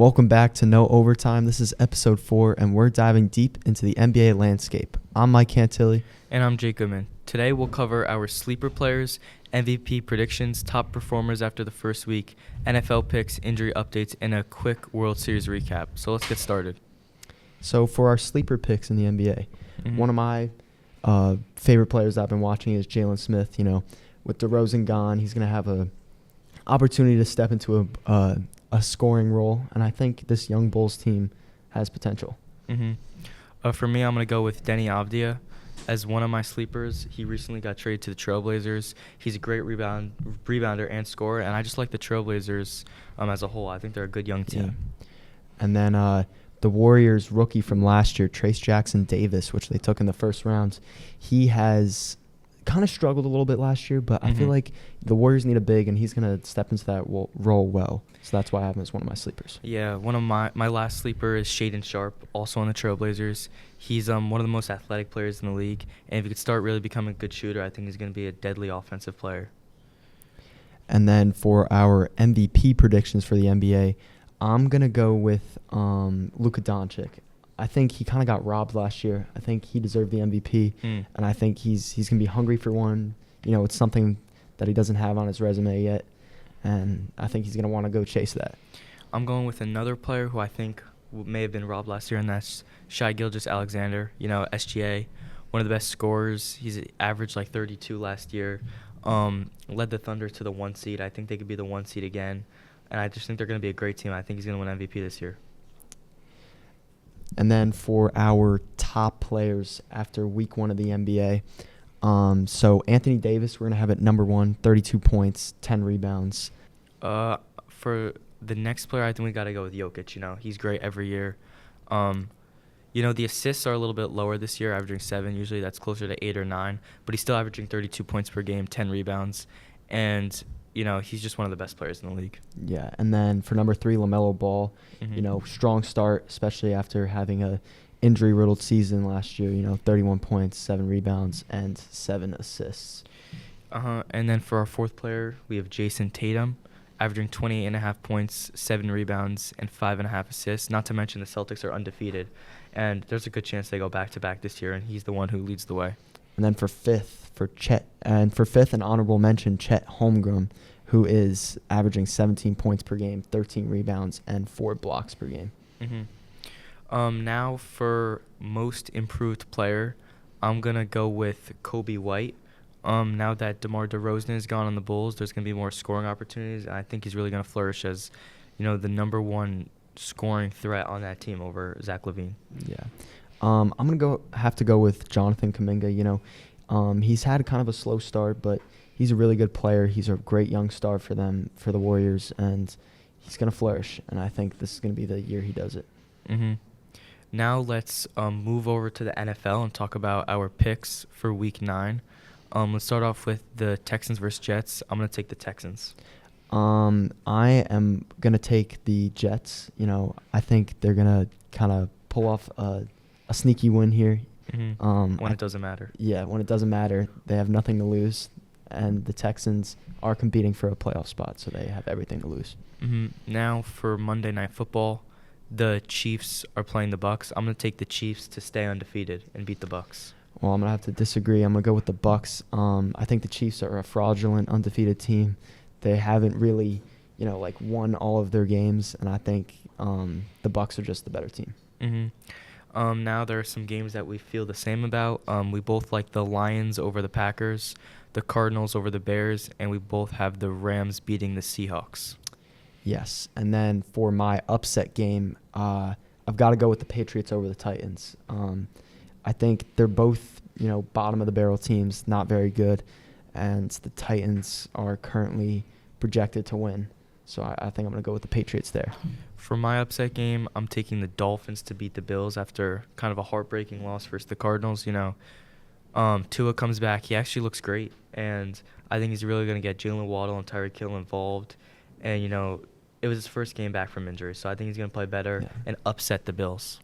Welcome back to No Overtime. This is episode 4, and we're diving deep into the NBA landscape. I'm Mike Cantilli. And I'm Jake Goodman. Today we'll cover our sleeper players, MVP predictions, top performers after the first week, NFL picks, injury updates, and a quick World Series recap. So let's get started. So for our sleeper picks in the NBA, one of my favorite players I've been watching is Jalen Smith. You know, with DeRozan gone, he's going to have a opportunity to step into a scoring role, and I think this young Bulls team has potential. For me, I'm going to go with Denny Avdia as one of my sleepers. He recently got traded to the Trailblazers. He's a great rebounder and scorer, and I just like the Trailblazers as a whole. I think they're a good young team. Yeah. And then the Warriors rookie from last year, Trace Jackson Davis, which they took in the first round, he has kind of struggled a little bit last year, but I feel like the Warriors need a big, and he's going to step into that role well. So that's why I have him as one of my sleepers. Yeah, one of my last sleeper is Shaedon Sharpe, also on the Trailblazers. He's one of the most athletic players in the league, and if he could start really becoming a good shooter, I think he's going to be a deadly offensive player. And then for our MVP predictions for the NBA, I'm going to go with Luka Doncic. I think he kind of got robbed last year. I think he deserved the MVP, and I think he's going to be hungry for one. You know, it's something that he doesn't have on his resume yet, and I think he's going to want to go chase that. I'm going with another player who I think may have been robbed last year, and that's Shai Gilgeous-Alexander. You know, SGA, one of the best scorers. He's averaged like 32 last year. Led the Thunder to the 1 seed. I think they could be the 1 seed again, and I just think they're going to be a great team. I think he's going to win MVP this year. And then for our top players after week 1 of the NBA, so Anthony Davis, we're going to have at number 1, 32 points, 10 rebounds. For the next player, I think we got to go with Jokic. You know, he's great every year. You know, the assists are a little bit lower this year, averaging 7. Usually that's closer to 8 or 9. But he's still averaging 32 points per game, 10 rebounds. And, you know, he's just one of the best players in the league. Yeah, and then for number 3, LaMelo Ball, you know, strong start, especially after having a injury-riddled season last year. You know, 31 points, 7 rebounds, and 7 assists. And then for our 4th player, we have Jason Tatum, averaging 28.5 points, 7 rebounds, and 5.5 assists. Not to mention the Celtics are undefeated, and there's a good chance they go back-to-back this year, and he's the one who leads the way. And then for 5th, an honorable mention, Chet Holmgren, who is averaging 17 points per game, 13 rebounds, and 4 blocks per game. Now for most improved player, I'm going to go with Kobe White. Now that DeMar DeRozan is gone on the Bulls, there's going to be more scoring opportunities, and I think he's really going to flourish as, you know, the number 1 scoring threat on that team over Zach LaVine. Yeah. I'm going to have to go with Jonathan Kuminga. You know, he's had kind of a slow start, but he's a really good player. He's a great young star for them, for the Warriors, and he's going to flourish. And I think this is going to be the year he does it. Now let's move over to the NFL and talk about our picks for Week 9. Let's start off with the Texans versus Jets. I'm going to take the Texans. I am going to take the Jets. You know, I think they're going to kind of pull off a sneaky win here. When it doesn't matter. Yeah, when it doesn't matter. They have nothing to lose. And the Texans are competing for a playoff spot, so they have everything to lose. Now for Monday Night Football, the Chiefs are playing the Bucs. I'm going to take the Chiefs to stay undefeated and beat the Bucs. Well, I'm going to have to disagree. I'm going to go with the Bucs. I think the Chiefs are a fraudulent, undefeated team. They haven't really, you know, like won all of their games, and I think the Bucs are just the better team. Now there are some games that we feel the same about. We both like the Lions over the Packers, the Cardinals over the Bears, and we both have the Rams beating the Seahawks. Yes, and then for my upset game, I've got to go with the Patriots over the Titans. I think they're both, you know, bottom of the barrel teams, not very good, and the Titans are currently projected to win. So I think I'm going to go with the Patriots there. For my upset game, I'm taking the Dolphins to beat the Bills after kind of a heartbreaking loss versus the Cardinals. You know, Tua comes back. He actually looks great, and I think he's really going to get Jalen Waddle and Tyreek Hill involved. And, you know, it was his first game back from injury, so I think he's going to play better and upset the Bills.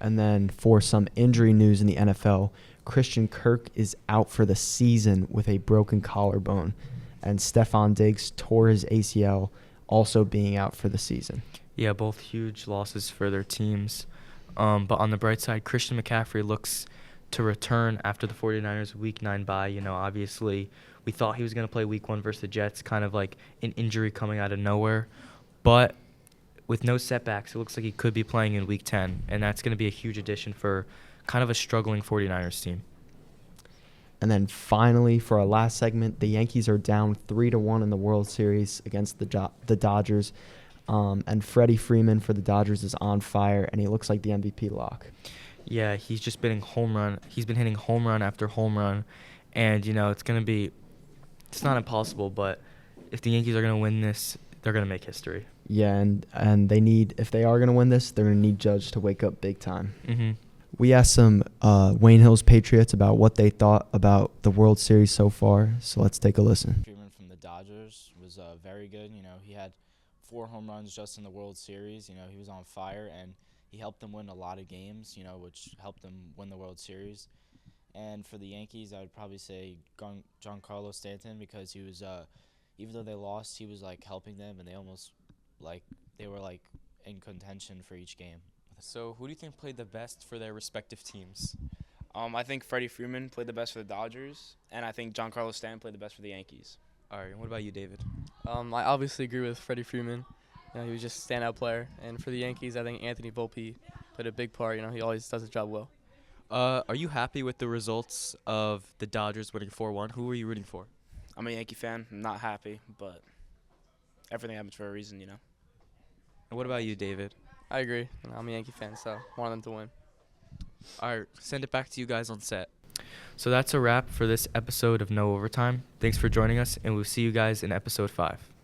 And then for some injury news in the NFL, Christian Kirk is out for the season with a broken collarbone, and Stephon Diggs tore his ACL, also being out for the season. Yeah, both huge losses for their teams. But on the bright side, Christian McCaffrey looks to return after the 49ers Week 9 bye. Obviously, we thought he was going to play Week 1 versus the Jets, kind of like an injury coming out of nowhere. But with no setbacks, it looks like he could be playing in Week 10, and that's going to be a huge addition for kind of a struggling 49ers team. And then finally, for our last segment, the Yankees are down 3-1 in the World Series against the Dodgers. And Freddie Freeman for the Dodgers is on fire, and he looks like the MVP lock. Yeah, he's just been home run. He's been hitting home run after home run, and it's not impossible. But if the Yankees are going to win this, they're going to make history. Yeah, and if they are going to win this, they're going to need Judge to wake up big time. Mm-hmm. We asked some Wayne Hills Patriots about what they thought about the World Series so far, so let's take a listen. Freeman from the Dodgers was very good. He had 4 home runs just in the World Series. He was on fire, and he helped them win a lot of games, which helped them win the World Series. And for the Yankees, I would probably say Giancarlo Stanton, because he was, even though they lost, he was helping them, and they were in contention for each game. So who do you think played the best for their respective teams? I think Freddie Freeman played the best for the Dodgers, and I think Giancarlo Stanton played the best for the Yankees. All right, and what about you, David? I obviously agree with Freddie Freeman. He was just a standout player. And for the Yankees, I think Anthony Volpe played a big part. He always does his job well. Are you happy with the results of the Dodgers winning 4-1? Who were you rooting for? I'm a Yankee fan. I'm not happy, but everything happens for a reason, And what about you, David? I agree. I'm a Yankee fan, so I want them to win. All right, send it back to you guys on set. So that's a wrap for this episode of No Overtime. Thanks for joining us, and we'll see you guys in episode 5.